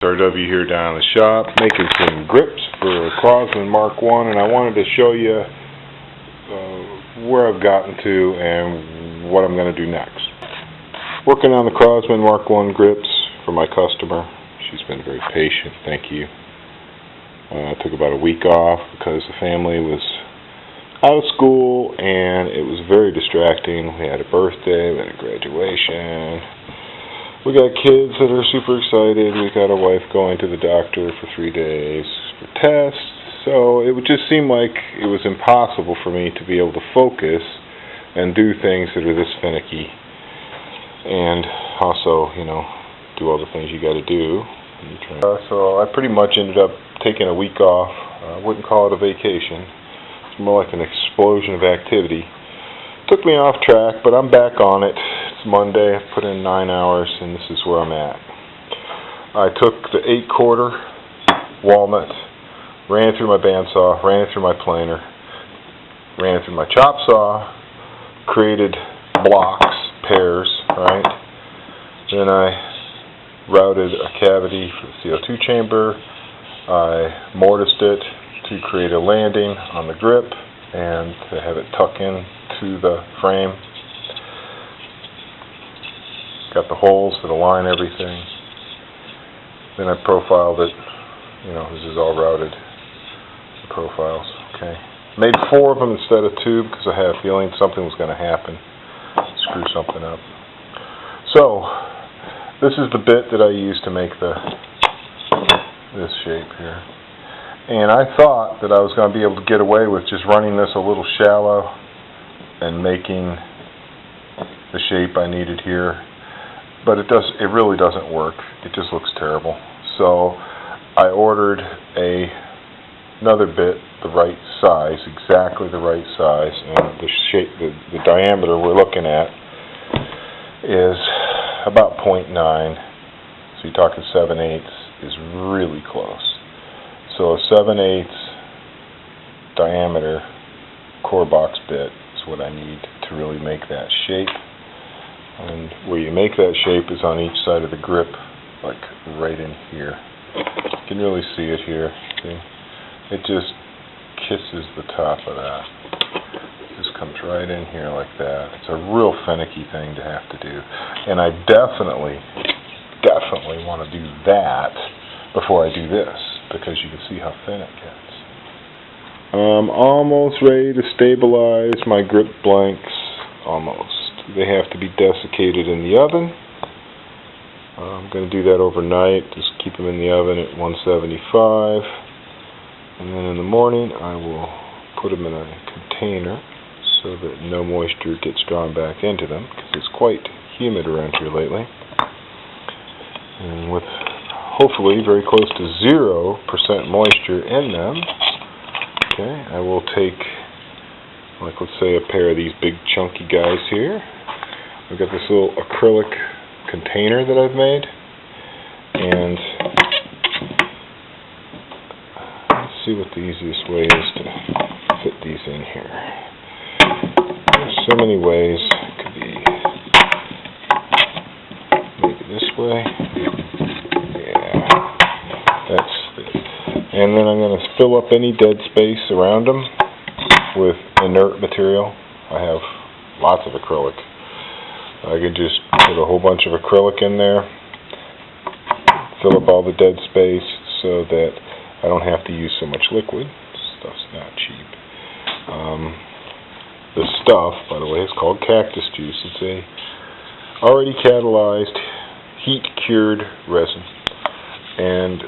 RW here down in the shop making some grips for Crosman Mark 1, and I wanted to show you where I've gotten to and what I'm going to do next. Working on the Crosman Mark 1 grips for my customer. She's been very patient, thank you. I took about a week off because the family was out of school and it was very distracting. We had a birthday, we had a graduation. We got kids that are super excited. We got a wife going to the doctor for 3 days for tests. So it would just seem like it was impossible for me to be able to focus and do things that are this finicky. And also, you know, do all the things you got to do. So I pretty much ended up taking a week off. I wouldn't call it a vacation. It's more like an explosion of activity. Took me off track, but I'm back on it. It's Monday. I put in 9 hours, and this is where I'm at. I took the 8-quarter walnut, ran it through my bandsaw, ran it through my planer, ran it through my chop saw, created blocks, pairs, right? Then I routed a cavity for the CO2 chamber. I mortised it to create a landing on the grip and to have it tuck in to the frame. Got the holes that align everything. Then I profiled it. You know, this is all routed. The profiles. Okay. Made 4 of them instead of 2 because I had a feeling something was going to happen. Screw something up. So, this is the bit that I use to make this shape here. And I thought that I was going to be able to get away with just running this a little shallow and making the shape I needed here, but it really doesn't work. It just looks terrible. So I ordered another bit the right size, exactly the right size, and the shape, the diameter we're looking at is about 0.9. So you're talking 7/8 is really close. So a 7/8 diameter core box bit is what I need to really make that shape. And where you make that shape is on each side of the grip, like right in here. You can really see it here. See? It just kisses the top of that. It just comes right in here like that. It's a real finicky thing to have to do. And I definitely want to do that before I do this, because you can see how thin it gets. I'm almost ready to stabilize my grip blanks. Almost. They have to be desiccated in the oven. I'm going to do that overnight. Just keep them in the oven at 175. And then in the morning I will put them in a container so that no moisture gets drawn back into them, because it's quite humid around here lately. And with hopefully very close to 0% moisture in them, okay, I will take, like, let's say a pair of these big chunky guys here. I've got this little acrylic container that I've made, and let's see what the easiest way is to fit these in here. There's so many ways. It could be maybe this way. And then I'm going to fill up any dead space around them with inert material. I have lots of acrylic. I can just put a whole bunch of acrylic in there, fill up all the dead space so that I don't have to use so much liquid. This stuff's not cheap. This stuff, by the way, is called cactus juice. It's a already catalyzed, heat-cured resin. And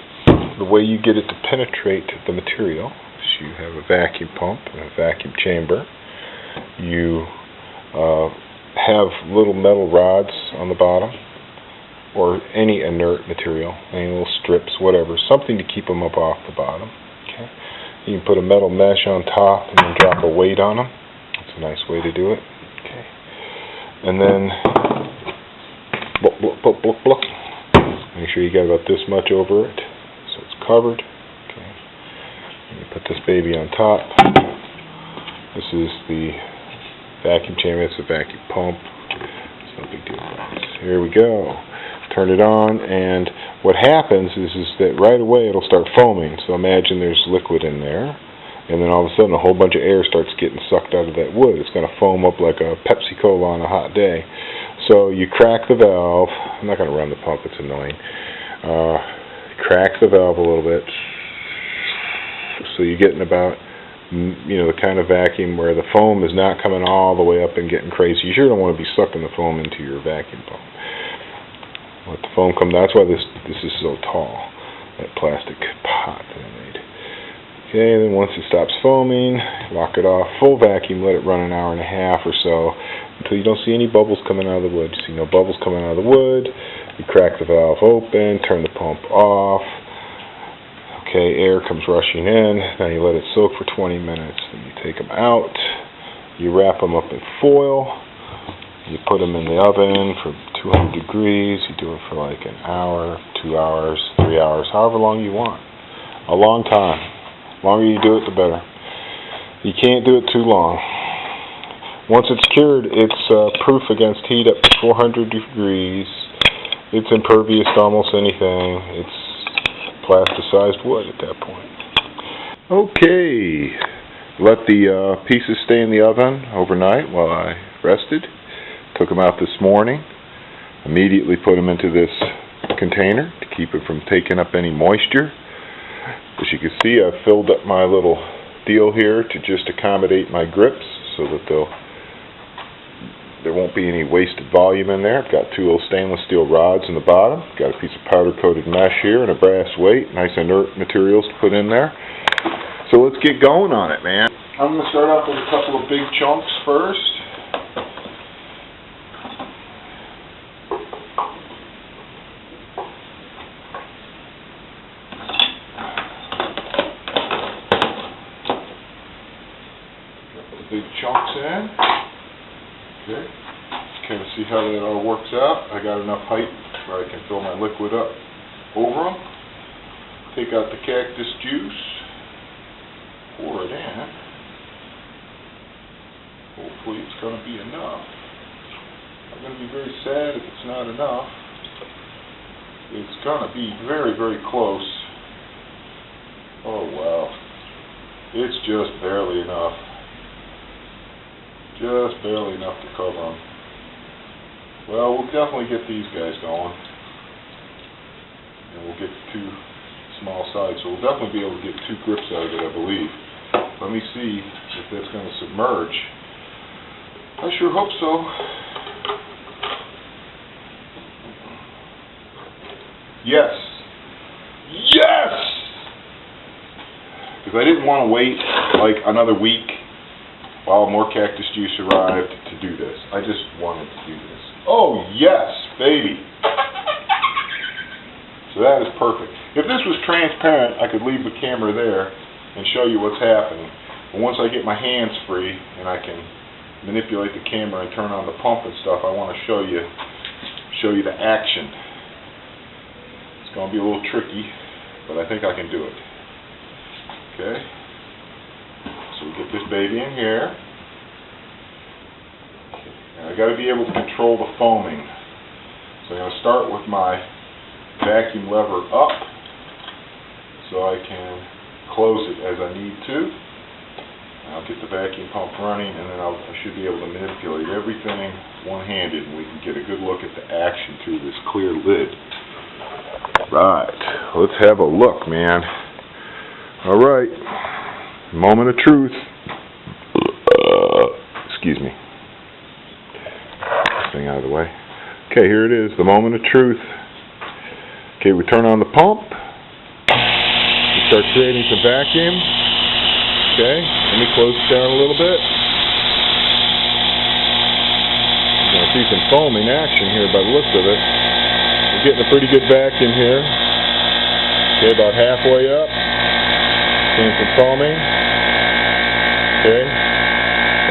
the way you get it to penetrate the material is you have a vacuum pump and a vacuum chamber. You have little metal rods on the bottom, or any inert material, any little strips, whatever, something to keep them up off the bottom. Okay. You can put a metal mesh on top and then drop a weight on them. That's a nice way to do it. Okay. And then make sure you got about this much over it, so it's covered. Okay. And you put this baby on top. This is the vacuum chamber. It's a vacuum pump. It's no big deal. Here we go. Turn it on, and what happens is that right away it'll start foaming. So imagine there's liquid in there, and then all of a sudden a whole bunch of air starts getting sucked out of that wood. It's going to foam up like a Pepsi Cola on a hot day. So you crack the valve. I'm not going to run the pump, it's annoying. Crack the valve a little bit, so you're getting about, the kind of vacuum where the foam is not coming all the way up and getting crazy. You sure don't want to be sucking the foam into your vacuum pump. Let the foam come down. That's why this is so tall, that plastic pot that I made. Okay, and then once it stops foaming, lock it off, full vacuum, let it run an hour and a half or so until you don't see any bubbles coming out of the wood. You see no bubbles coming out of the wood. You crack the valve open, turn the pump off. Okay, air comes rushing in. Now you let it soak for 20 minutes. Then you take them out. You wrap them up in foil. You put them in the oven for 200 degrees. You do it for like an hour, 2 hours, 3 hours, however long you want. A long time. The longer you do it, the better. You can't do it too long. Once it's cured, it's proof against heat up to 400 degrees. It's impervious to almost anything. It's plasticized wood at that point. Okay, let the pieces stay in the oven overnight while I rested. Took them out this morning. Immediately put them into this container to keep it from taking up any moisture. As you can see, I've filled up my little deal here to just accommodate my grips so that there won't be any wasted volume in there. I've got 2 little stainless steel rods in the bottom. Got a piece of powder-coated mesh here and a brass weight. Nice inert materials to put in there. So let's get going on it, man. I'm going to start off with a couple of big chunks first. Big chunks in. Okay. Kind of see how that all works out. I got enough height where I can fill my liquid up over them. Take out the cactus juice. Pour it in. Hopefully it's going to be enough. I'm going to be very sad if it's not enough. It's going to be very, very close. Oh wow. It's just barely enough. Just barely enough to cover them. Well, we'll definitely get these guys going. And we'll get 2 small sides. So we'll definitely be able to get 2 grips out of it, I believe. Let me see if that's going to submerge. I sure hope so. Yes! Yes! Because I didn't want to wait like another week while more cactus juice arrived to do this. I just wanted to do this. Oh yes, baby! So that is perfect. If this was transparent, I could leave the camera there and show you what's happening. But once I get my hands free and I can manipulate the camera and turn on the pump and stuff, I want to show you the action. It's going to be a little tricky, but I think I can do it. Okay? So we get this baby in here. And I got to be able to control the foaming. So I'm going to start with my vacuum lever up so I can close it as I need to. I'll get the vacuum pump running, and then I should be able to manipulate everything one-handed, and we can get a good look at the action through this clear lid. Right, let's have a look, man. All right. Moment of truth. Excuse me. This thing out of the way. Okay, here it is, the moment of truth. Okay, we turn on the pump. We start creating some vacuum. Okay, let me close it down a little bit. You're going to see some foam in action here by the looks of it. We're getting a pretty good vacuum here. Okay, about halfway up. Seeing some foaming. Okay,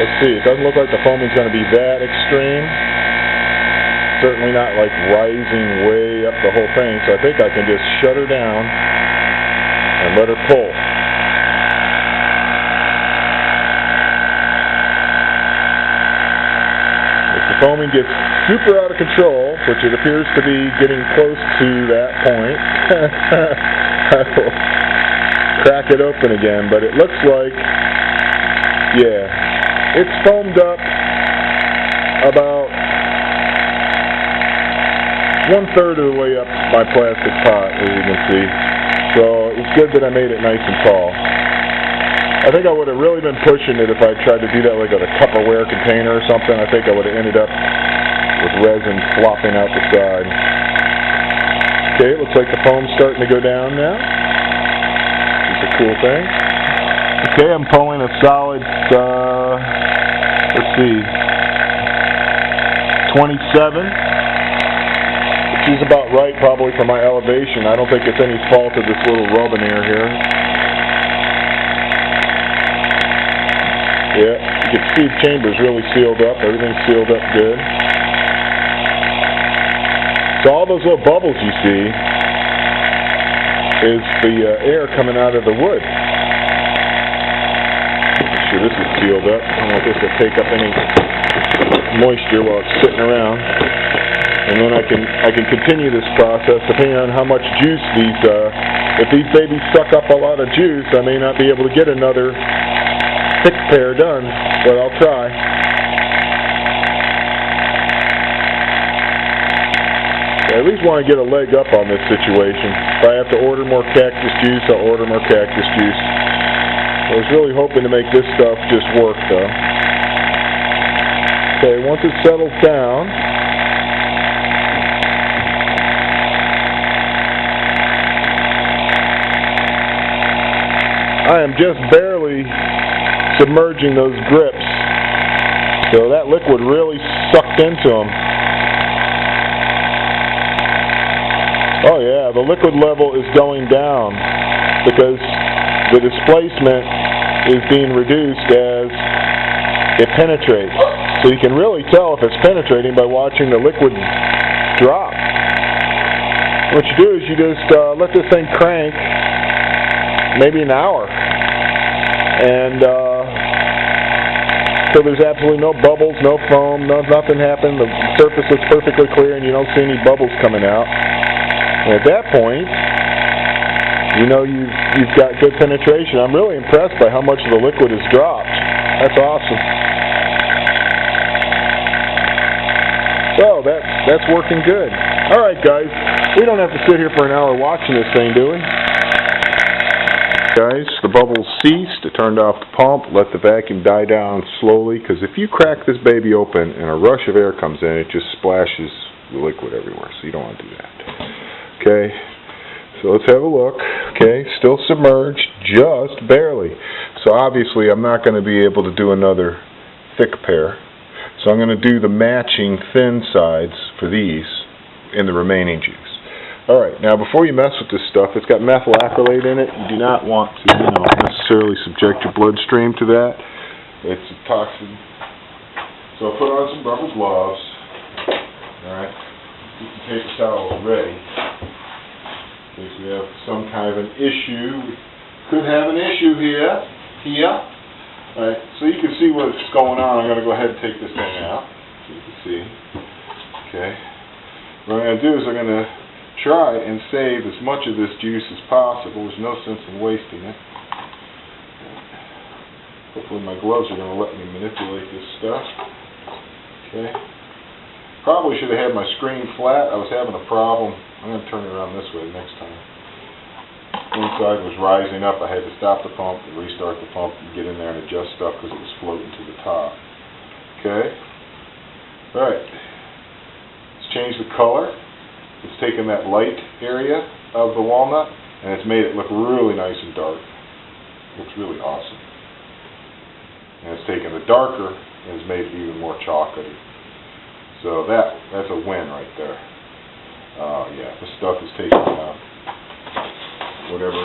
let's see. It doesn't look like the foaming is going to be that extreme. Certainly not like rising way up the whole thing. So I think I can just shut her down and let her pull. It's a the foaming gets super out of control, which it appears to be getting close to that point, I will crack it open again. But it looks like, yeah, it's foamed up about 1/3 of the way up my plastic pot, as you can see. So it's good that I made it nice and tall. I think I would have really been pushing it if I tried to do that like with a Tupperware container or something. I think I would have ended up with resin flopping out the side. Okay, it looks like the foam's starting to go down now. It's a cool thing. Okay, I'm pulling a solid, let's see, 27. Which is about right probably for my elevation. I don't think it's any fault of this little Robinair here. Yeah, you can see the chamber's really sealed up. Everything's sealed up good. So all those little bubbles you see is the air coming out of the wood. Make sure this is sealed up. I don't know if this will take up any moisture while it's sitting around. And then I can continue this process depending on how much juice these, if these babies suck up a lot of juice, I may not be able to get another thick pair done, but I'll try. I at least want to get a leg up on this situation. If I have to order more cactus juice, I'll order more cactus juice. I was really hoping to make this stuff just work, though. Okay, once it settles down, I am just barely submerging those grips, so that liquid really sucked into them. Oh yeah, the liquid level is going down because the displacement is being reduced as it penetrates. So you can really tell if it's penetrating by watching the liquid drop. What you do is you just let this thing crank maybe an hour, and so there's absolutely no bubbles, no foam, nothing happened. The surface looks perfectly clear and you don't see any bubbles coming out. And at that point, you know you've got good penetration. I'm really impressed by how much of the liquid has dropped. That's awesome. So that's working good. Alright guys, we don't have to sit here for an hour watching this thing, do we? Guys, the bubbles ceased. I turned off the pump, let the vacuum die down slowly, because if you crack this baby open and a rush of air comes in, it just splashes the liquid everywhere, so you don't want to do that. Okay, so let's have a look. Okay, still submerged, just barely. So obviously I'm not going to be able to do another thick pair, so I'm going to do the matching thin sides for these in the remaining juice. Alright, now before you mess with this stuff, it's got methyl acrylate in it. You do not want to, necessarily subject your bloodstream to that. It's a toxin. So I'll put on some rubber gloves. Alright, keep the paper towels ready. In case we have some kind of an issue. We could have an issue here. Alright, so you can see what's going on. I'm going to go ahead and take this thing out, so you can see. Okay. What I'm going to do is I'm going to try and save as much of this juice as possible. There's no sense in wasting it. Hopefully my gloves are going to let me manipulate this stuff. Okay. Probably should have had my screen flat. I was having a problem. I'm going to turn it around this way next time. Inside was rising up. I had to stop the pump and restart the pump and get in there and adjust stuff because it was floating to the top. Okay. Alright. Let's change the color. It's taken that light area of the walnut and it's made it look really nice and dark. Looks really awesome. And it's taken the darker and it's made it even more chocolatey. So that's a win right there. Yeah, this stuff is taking whatever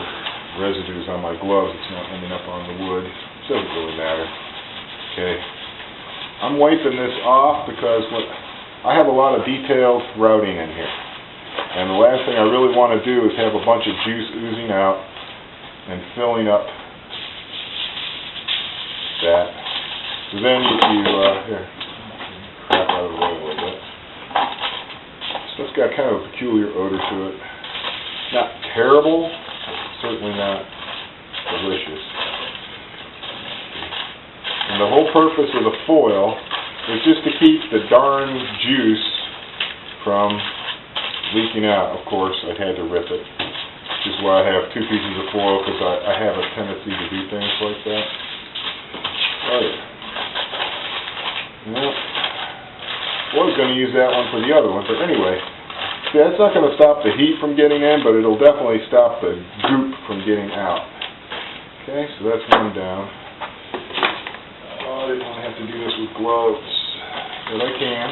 residues on my gloves. It's not ending up on the wood. It doesn't really matter. Okay. I'm wiping this off because I have a lot of detailed routing in here. And the last thing I really want to do is have a bunch of juice oozing out and filling up that. So then here, crap out of the way. It's got kind of a peculiar odor to it. Not terrible, certainly not delicious. And the whole purpose of the foil is just to keep the darn juice from leaking out. Of course, I had to rip it, which is why I have 2 pieces of foil, because I have a tendency to do things like that. Oh yeah. Well, I was going to use that one for the other one, but anyway, see, that's not going to stop the heat from getting in, but it'll definitely stop the goop from getting out. Okay, so that's one down. Oh, I didn't want to have to do this with gloves, but I can.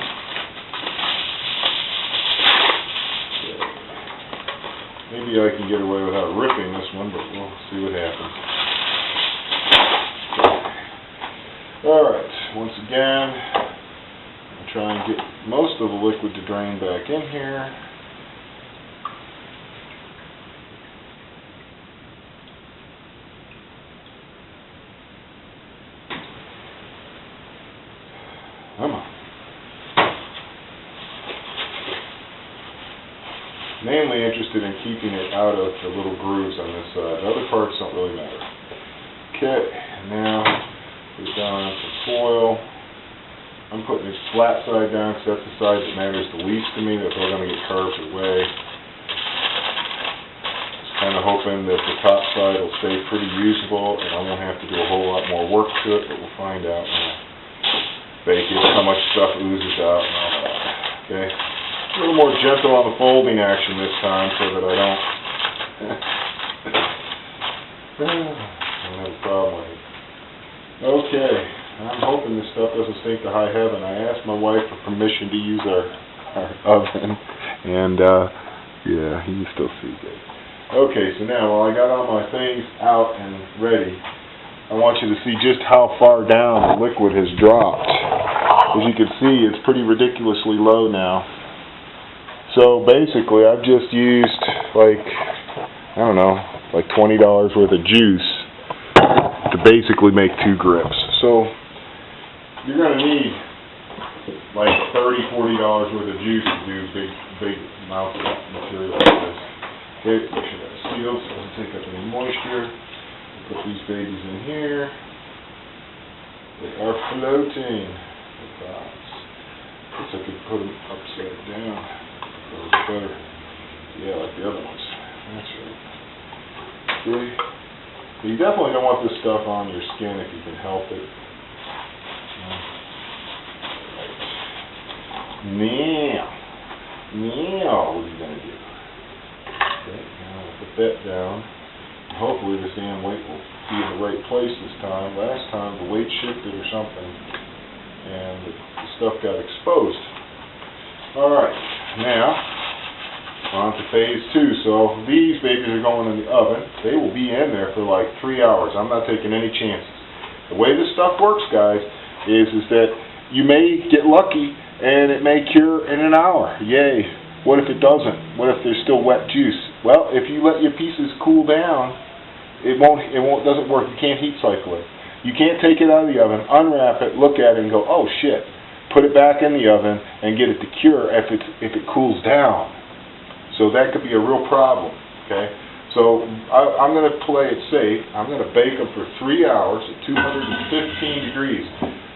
Maybe I can get away without ripping this one, but we'll see what happens. Alright, once again, I'll try and get most of the liquid to drain back in here. Come on. Mainly interested in keeping it out of the little grooves on this side. The other parts don't really matter. Okay, now put it down on some foil. I'm putting it flat side down because that's the side that matters the least to me. That's all going to get carved away. Just kind of hoping that the top side will stay pretty usable and I won't have to do a whole lot more work to it, but we'll find out when I bake it, how much stuff oozes out and all that. Okay. A little more gentle on the folding action this time so that I don't have a problem with it. Okay, I'm hoping this stuff doesn't stink to high heaven. I asked my wife for permission to use our oven, and yeah, you still see good. Okay, so now while I got all my things out and ready, I want you to see just how far down the liquid has dropped. As you can see, it's pretty ridiculously low now. So basically, I've just used like, I don't know, like $20 worth of juice to basically make 2 grips. So you're going to need like $30, $40 worth of juice to do big amounts of material like this. Okay, make sure that's sealed so it doesn't take up any moisture. Put these babies in here. They are floating. Guess I could put them upside down. Better. Yeah, like the other ones. That's right. See? So you definitely don't want this stuff on your skin if you can help it. Now, what are you going to do? Okay, now I'll put that down. Hopefully this damn weight will be in the right place this time. Last time the weight shifted or something and the stuff got exposed. Alright, now on to phase 2. So these babies are going in the oven. They will be in there for like 3 hours. I'm not taking any chances. The way this stuff works, guys, is that you may get lucky and it may cure in an hour. Yay. What if it doesn't? What if there's still wet juice? Well, if you let your pieces cool down, it doesn't work. You can't heat cycle it. You can't take it out of the oven, unwrap it, look at it, and go, oh shit. Put it back in the oven and get it to cure if it cools down. So that could be a real problem. Okay. So I'm going to play it safe. I'm going to bake them for 3 hours at 215 degrees.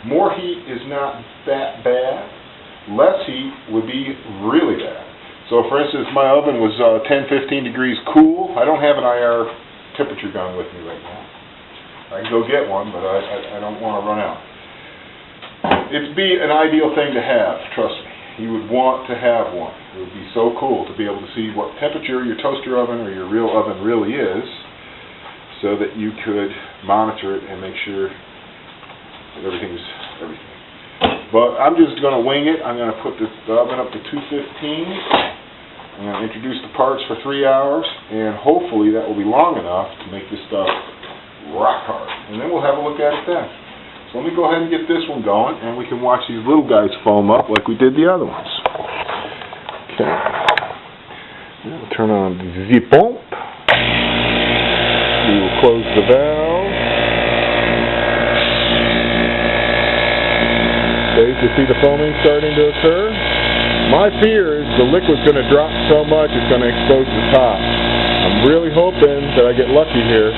More heat is not that bad. Less heat would be really bad. So for instance, my oven was 10-15 degrees cool. I don't have an IR temperature gun with me right now. I can go get one, but I don't want to run out. It'd be an ideal thing to have, trust me. You would want to have one. It would be so cool to be able to see what temperature your toaster oven or your real oven really is so that you could monitor it and make sure that everything's everything. But I'm just going to wing it. I'm going to put the oven up to 215. I'm going to introduce the parts for 3 hours, and hopefully that will be long enough to make this stuff rock hard. And then we'll have a look at it then. So let me go ahead and get this one going, and we can watch these little guys foam up like we did the other ones. Okay. Now we'll turn on the pump. We will close the valve. Okay, you see the foaming starting to occur. My fear is the liquid's going to drop so much it's going to expose the top. I'm really hoping that I get lucky here.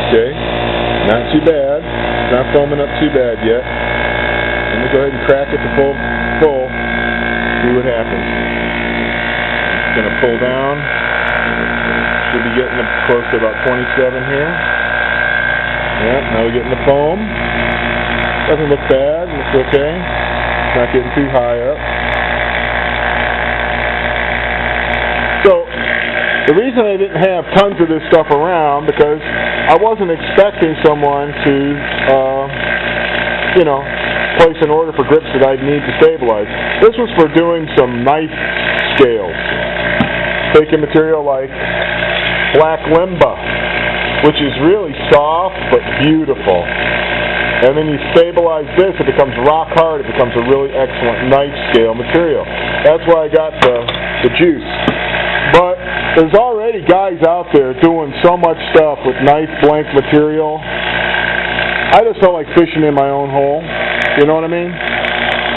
Okay, not too bad. It's not foaming up too bad yet. Let me go ahead and crack it to full. See what happens. It's going to pull down. Should be getting up close to about 27 here. Yep, now we're getting the foam. Doesn't look bad. Looks okay. It's not getting too high up. So, the reason I didn't have tons of this stuff around because I wasn't expecting someone to, place an order for grips that I'd need to stabilize. This was for doing some knife scales. Taking material like black limba, which is really soft but beautiful. And then you stabilize this, it becomes rock hard, it becomes a really excellent knife scale material. That's why I got the juice. But there's already guys out there doing so much stuff with knife blank material. I just felt like fishing in my own hole. You know what I mean?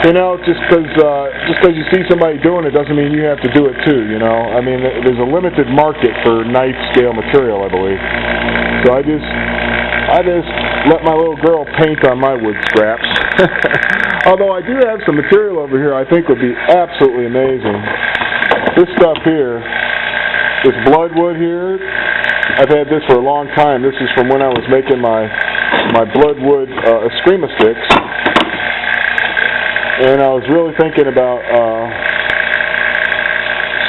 Just because you see somebody doing it doesn't mean you have to do it too, I mean, there's a limited market for knife scale material, I believe. So I just let my little girl paint on my wood scraps. Although I do have some material over here I think would be absolutely amazing. This stuff here, this bloodwood here, I've had this for a long time. This is from when I was making my bloodwood Eskrima sticks. And I was really thinking about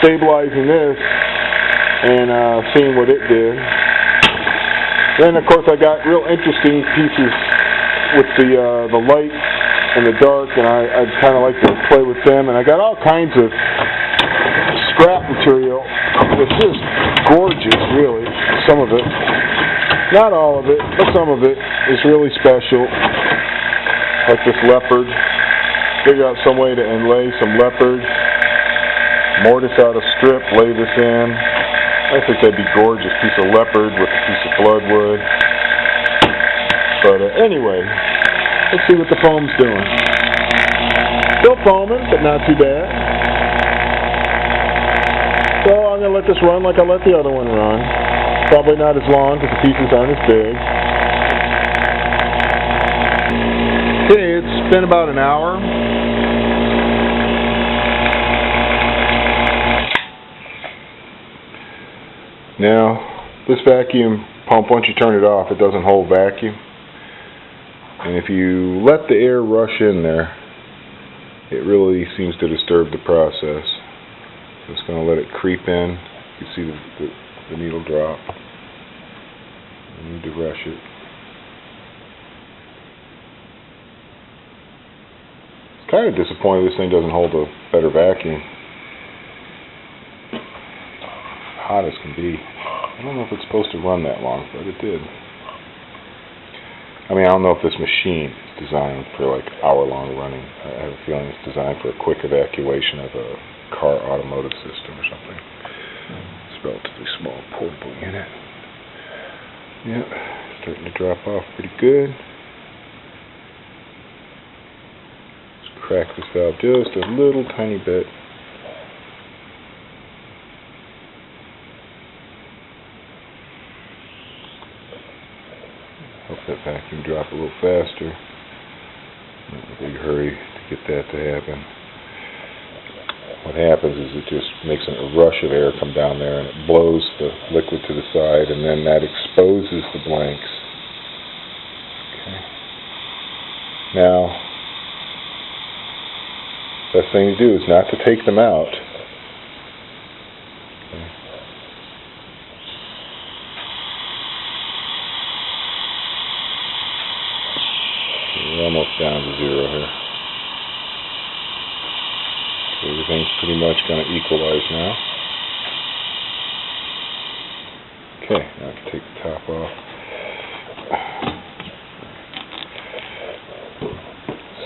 stabilizing this and seeing what it did. Then, of course, I got real interesting pieces with the light and the dark, and I kind of like to play with them. And I got all kinds of scrap material. It's just gorgeous, really. Some of it. Not all of it, but some of it is really special. Like this leopard. Figure out some way to inlay some leopard, mortise out a strip, lay this in. I think that'd be gorgeous. Piece of leopard with a piece of bloodwood. But anyway, let's see what the foam's doing. Still foaming, but not too bad. So I'm going to let this run like I let the other one run. Probably not as long because the pieces aren't as big. Okay, it's been about an hour. Now, this vacuum pump, once you turn it off, it doesn't hold vacuum. And if you let the air rush in there, it really seems to disturb the process. So it's going to let it creep in. You can see the needle drop. You need to rush it. Kind of disappointed this thing doesn't hold a better vacuum. Hot as can be. I don't know if it's supposed to run that long, but it did. I mean, I don't know if this machine is designed for like hour-long running. I have a feeling it's designed for a quick evacuation of a car automotive system or something. It's a relatively small portable unit. Yep, starting to drop off pretty good. Crack this valve just a little tiny bit. Hope that vacuum drop a little faster. Not in a big hurry to get that to happen. What happens is it just makes a rush of air come down there and it blows the liquid to the side, and then that exposes the blanks. Okay. Now, best thing to do is not to take them out. Okay. We're almost down to zero here. So everything's pretty much going to equalize now. Okay, now I can take the top off.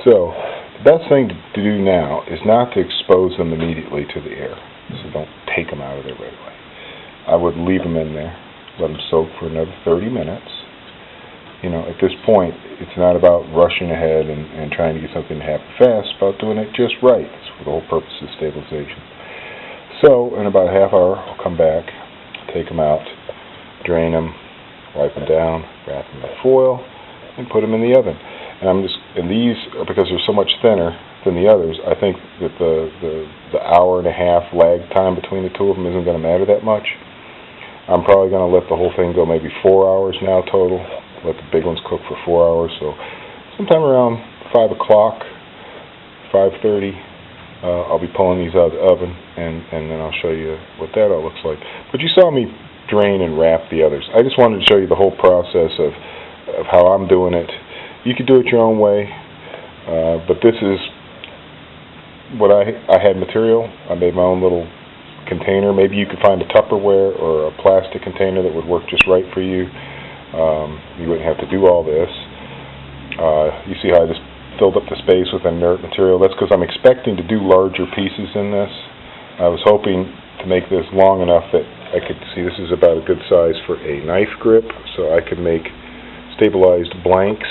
So, the best thing to do now is not to expose them immediately to the air. So don't take them out of there right away. I would leave them in there, let them soak for another 30 minutes. You know, at this point, it's not about rushing ahead and trying to get something to happen fast. It's about doing it just right. That's for the whole purpose of stabilization. So, in about a half hour, I'll come back, take them out, drain them, wipe them down, wrap them in foil, and put them in the oven. And these, because they're so much thinner than the others, I think that the hour and a half lag time between the two of them isn't going to matter that much. I'm probably going to let the whole thing go maybe 4 hours now total. Let the big ones cook for 4 hours. So sometime around 5 o'clock, 5:30, I'll be pulling these out of the oven, and then I'll show you what that all looks like. But you saw me drain and wrap the others. I just wanted to show you the whole process of how I'm doing it. You could do it your own way, but this is what I had material. I made my own little container. Maybe you could find a Tupperware or a plastic container that would work just right for you. You wouldn't have to do all this. You see how I just filled up the space with inert material? That's because I'm expecting to do larger pieces in this. I was hoping to make this long enough that I could see this is about a good size for a knife grip, so I could make stabilized blanks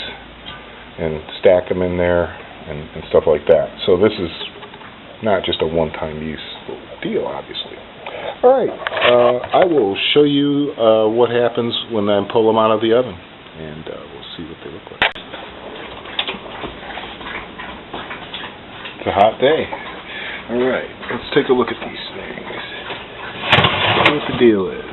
and stack them in there and stuff like that. So this is not just a one-time use deal, obviously. Alright, I will show you what happens when I pull them out of the oven, and we'll see what they look like. It's a hot day. Alright, let's take a look at these things. See what the deal is.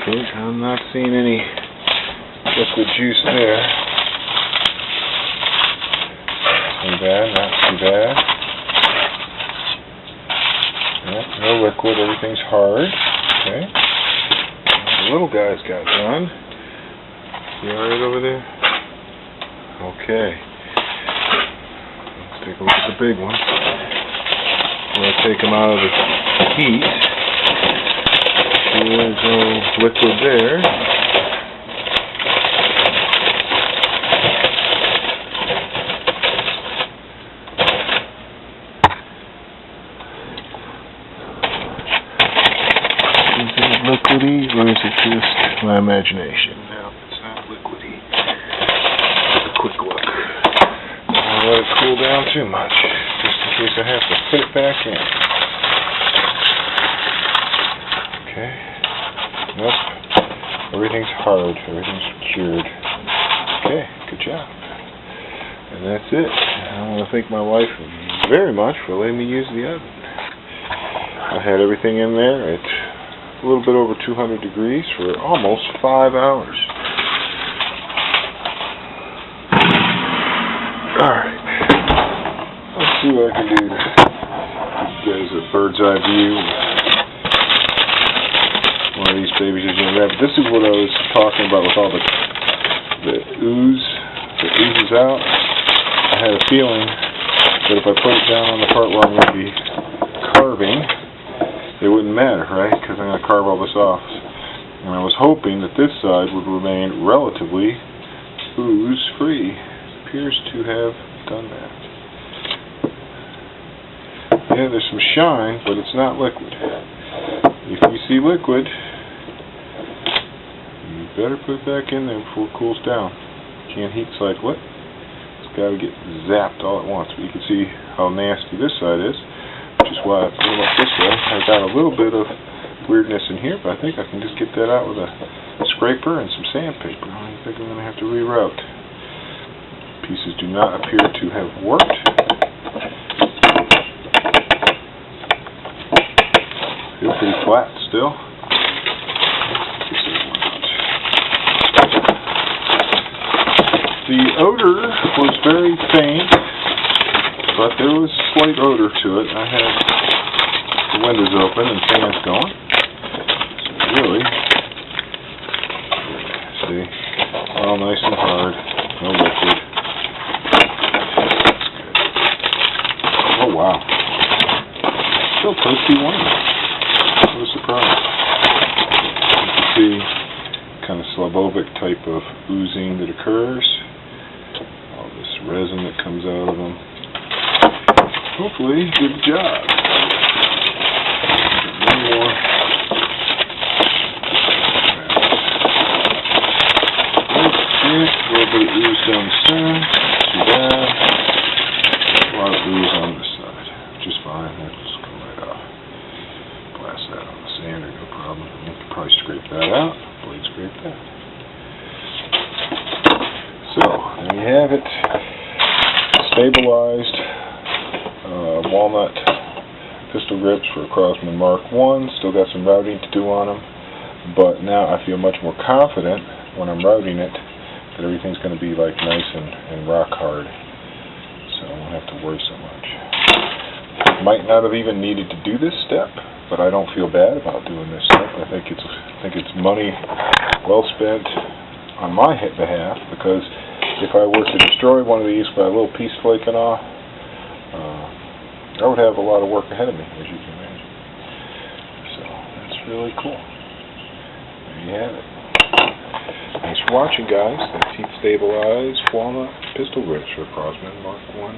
Okay, I'm not seeing any liquid juice there. Not too bad, not too bad. Nope, no liquid, everything's hard. Okay. The little guy's got done. You alright over there? Okay. Let's take a look at the big one. I'm going to take them out of the heat. There's no liquid there. Is it liquidy, or is it just my imagination? No, it's not liquidy. Take a quick look. I don't let it cool down too much, just in case I have to put it back in. Okay. Nope. Everything's hard. Everything's cured. Okay. Good job. And that's it. I want to thank my wife very much for letting me use the oven. I had everything in there at a little bit over 200 degrees for almost 5 hours. Alright. Let's see what I can do to give you guys a bird's eye view. One of these babies is in there. But this is what I was talking about with all the ooze that oozes out. I had a feeling that if I put it down on the part where I'm going to be carving, it wouldn't matter, right? Because I'm going to carve all this off. And I was hoping that this side would remain relatively ooze-free. It appears to have done that. Yeah, there's some shine, but it's not liquid. If you see liquid, you better put it back in there before it cools down. You can't heat cycle it. It's got to get zapped all at once. But you can see how nasty this side is, which is why I put it up this way. I got a little bit of weirdness in here, but I think I can just get that out with a scraper and some sandpaper. I don't think I'm going to have to reroute. Pieces do not appear to have worked. Feel pretty flat still. The odor was very faint, but there was slight odor to it. I had the windows open and fans going. So really, see, all nice and hard, no liquid. Oh wow, still toasty warm. What a surprise. You can see kind of Slavovic type of oozing that occurs. All this resin that comes out of them. Hopefully, did the job. One more. A little bit of ooze down the center. Too bad. A lot of ooze on this side. Just fine. That'll just come right off. Blast that on the sander, no problem. You can probably scrape that out. Blade scrape that. So, there you have it. Stabilized walnut pistol grips for Crosman Mark I. Still got some routing to do on them, but now I feel much more confident when I'm routing it that everything's going to be like nice and rock hard, so I won't have to worry so much. Might not have even needed to do this step, but I don't feel bad about doing this step. I think it's money well spent on my behalf, because if I were to destroy one of these by a little piece flaking off, I would have a lot of work ahead of me, as you can imagine. So that's really cool. There you have it. Thanks for watching, guys. That's heat stabilized walnut pistol grips for Crosman Mark I.